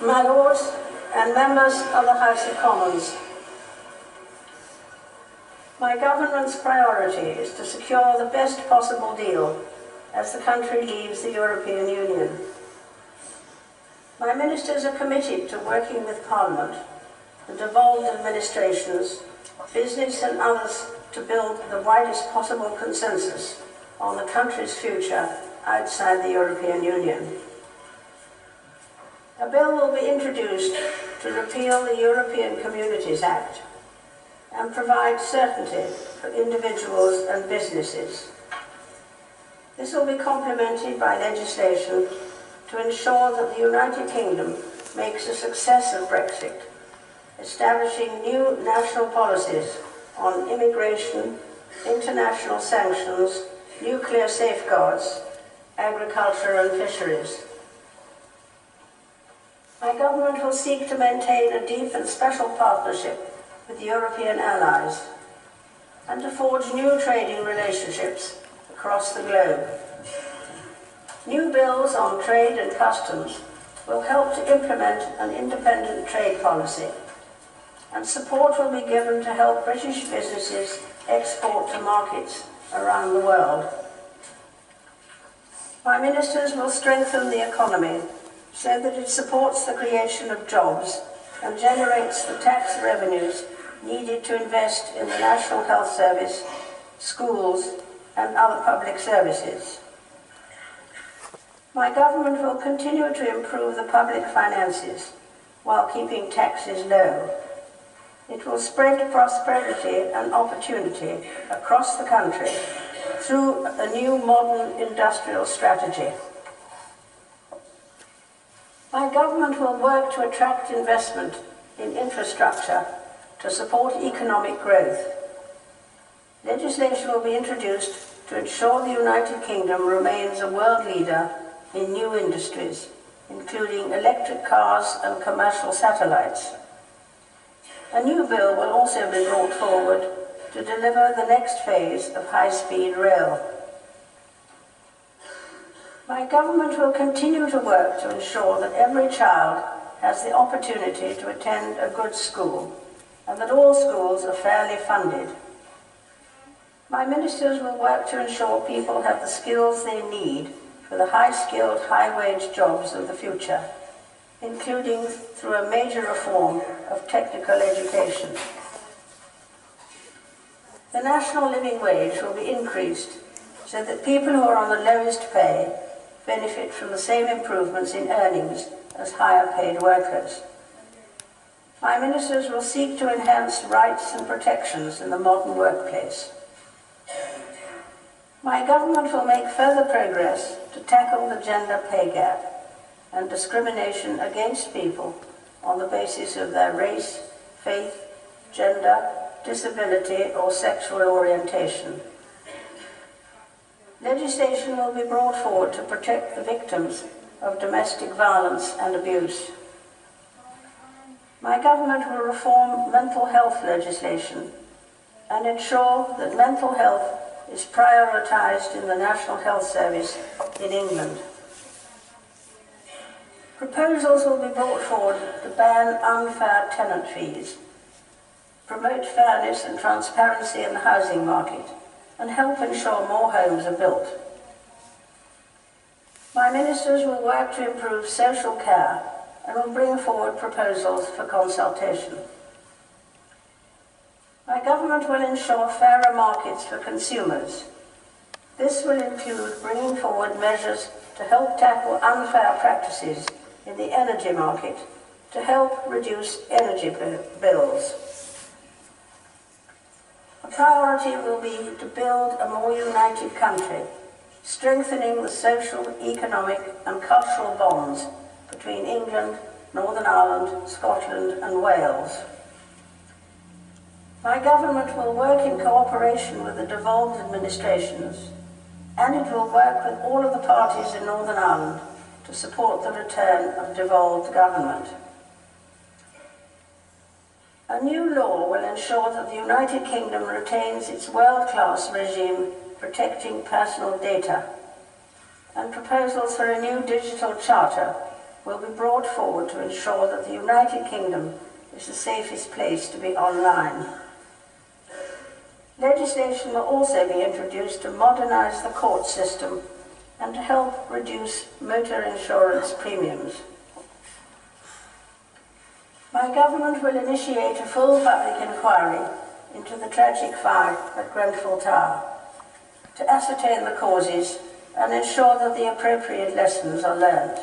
My Lords and members of the House of Commons, my government's priority is to secure the best possible deal as the country leaves the European Union. My ministers are committed to working with Parliament, the devolved administrations, business and others to build the widest possible consensus on the country's future outside the European Union. A bill will be introduced to repeal the European Communities Act and provide certainty for individuals and businesses. This will be complemented by legislation to ensure that the United Kingdom makes a success of Brexit, establishing new national policies on immigration, international sanctions, nuclear safeguards, agriculture and fisheries. My government will seek to maintain a deep and special partnership with European allies and to forge new trading relationships across the globe. New bills on trade and customs will help to implement an independent trade policy, and support will be given to help British businesses export to markets around the world. My ministers will strengthen the economy so that it supports the creation of jobs and generates the tax revenues needed to invest in the National Health Service, schools and other public services. My government will continue to improve the public finances while keeping taxes low. It will spread prosperity and opportunity across the country through a new modern industrial strategy. My government will work to attract investment in infrastructure to support economic growth. Legislation will be introduced to ensure the United Kingdom remains a world leader in new industries, including electric cars and commercial satellites. A new bill will also be brought forward to deliver the next phase of high-speed rail. My government will continue to work to ensure that every child has the opportunity to attend a good school and that all schools are fairly funded. My ministers will work to ensure people have the skills they need for the high-skilled, high-wage jobs of the future, including through a major reform of technical education. The national living wage will be increased so that people who are on the lowest pay benefit from the same improvements in earnings as higher paid workers. My ministers will seek to enhance rights and protections in the modern workplace. My government will make further progress to tackle the gender pay gap and discrimination against people on the basis of their race, faith, gender, disability or sexual orientation. Legislation will be brought forward to protect the victims of domestic violence and abuse. My government will reform mental health legislation and ensure that mental health is prioritised in the National Health Service in England. Proposals will be brought forward to ban unfair tenant fees, promote fairness and transparency in the housing market, and help ensure more homes are built. My ministers will work to improve social care and will bring forward proposals for consultation. My government will ensure fairer markets for consumers. This will include bringing forward measures to help tackle unfair practices in the energy market to help reduce energy bills. A priority will be to build a more united country, strengthening the social, economic and cultural bonds between England, Northern Ireland, Scotland and Wales. My government will work in cooperation with the devolved administrations, and it will work with all of the parties in Northern Ireland to support the return of devolved government. A new law will ensure that the United Kingdom retains its world-class regime protecting personal data, and proposals for a new digital charter will be brought forward to ensure that the United Kingdom is the safest place to be online. Legislation will also be introduced to modernise the court system and to help reduce motor insurance premiums. My government will initiate a full public inquiry into the tragic fire at Grenfell Tower to ascertain the causes and ensure that the appropriate lessons are learned.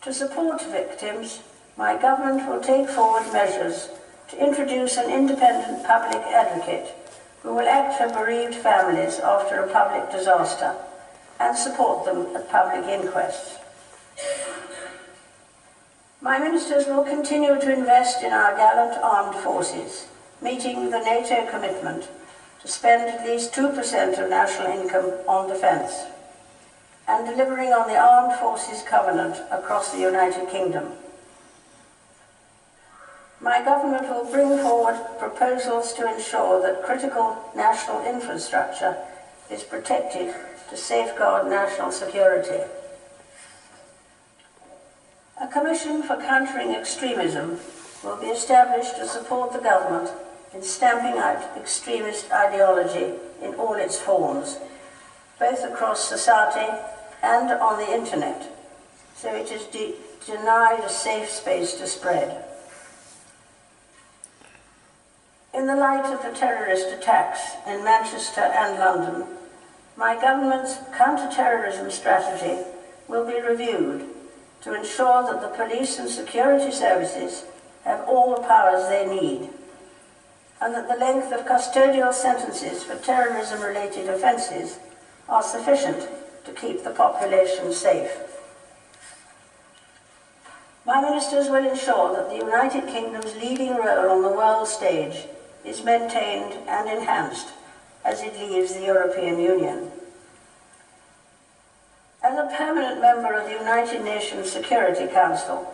To support victims, my government will take forward measures to introduce an independent public advocate who will act for bereaved families after a public disaster and support them at public inquests. My ministers will continue to invest in our gallant armed forces, meeting the NATO commitment to spend at least 2% of national income on defence, and delivering on the Armed Forces Covenant across the United Kingdom. My government will bring forward proposals to ensure that critical national infrastructure is protected to safeguard national security. A commission for countering extremism will be established to support the government in stamping out extremist ideology in all its forms, both across society and on the internet, so it is denied a safe space to spread. In the light of the terrorist attacks in Manchester and London, my government's counter-terrorism strategy will be reviewed to ensure that the police and security services have all the powers they need, and that the length of custodial sentences for terrorism-related offences are sufficient to keep the population safe. My ministers will ensure that the United Kingdom's leading role on the world stage is maintained and enhanced as it leaves the European Union. As a permanent member of the United Nations Security Council,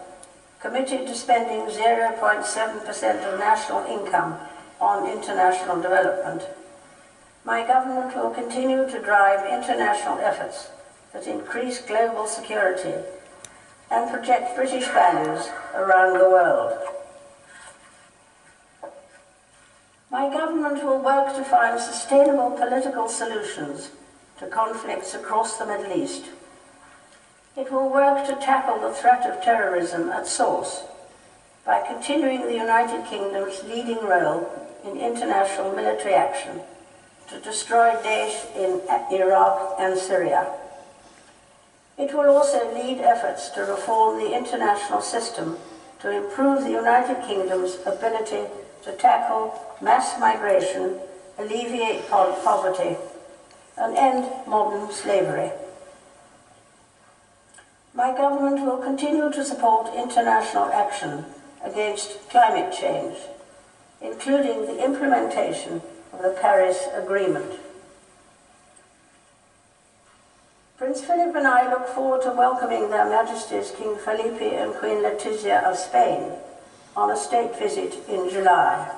committed to spending 0.7% of national income on international development, my government will continue to drive international efforts that increase global security and project British values around the world. My government will work to find sustainable political solutions to conflicts across the Middle East. It will work to tackle the threat of terrorism at source by continuing the United Kingdom's leading role in international military action to destroy Daesh in Iraq and Syria. It will also lead efforts to reform the international system to improve the United Kingdom's ability to tackle mass migration, alleviate poverty, and end modern slavery. My government will continue to support international action against climate change, including the implementation of the Paris Agreement. Prince Philip and I look forward to welcoming Their Majesties King Felipe and Queen Letizia of Spain on a state visit in July.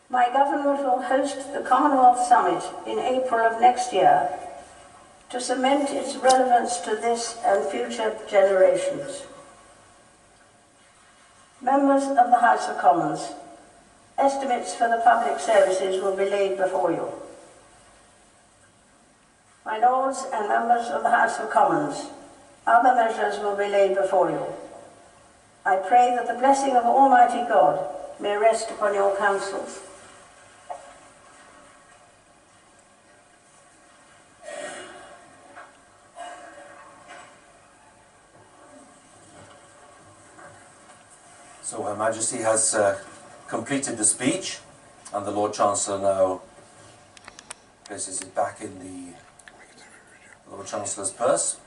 My government will host the Commonwealth Summit in April of next year to cement its relevance to this and future generations. Members of the House of Commons, estimates for the public services will be laid before you. My Lords and members of the House of Commons, other measures will be laid before you. I pray that the blessing of Almighty God may rest upon your councils. So Her Majesty has completed the speech, and the Lord Chancellor now places it back in the Lord Chancellor's purse.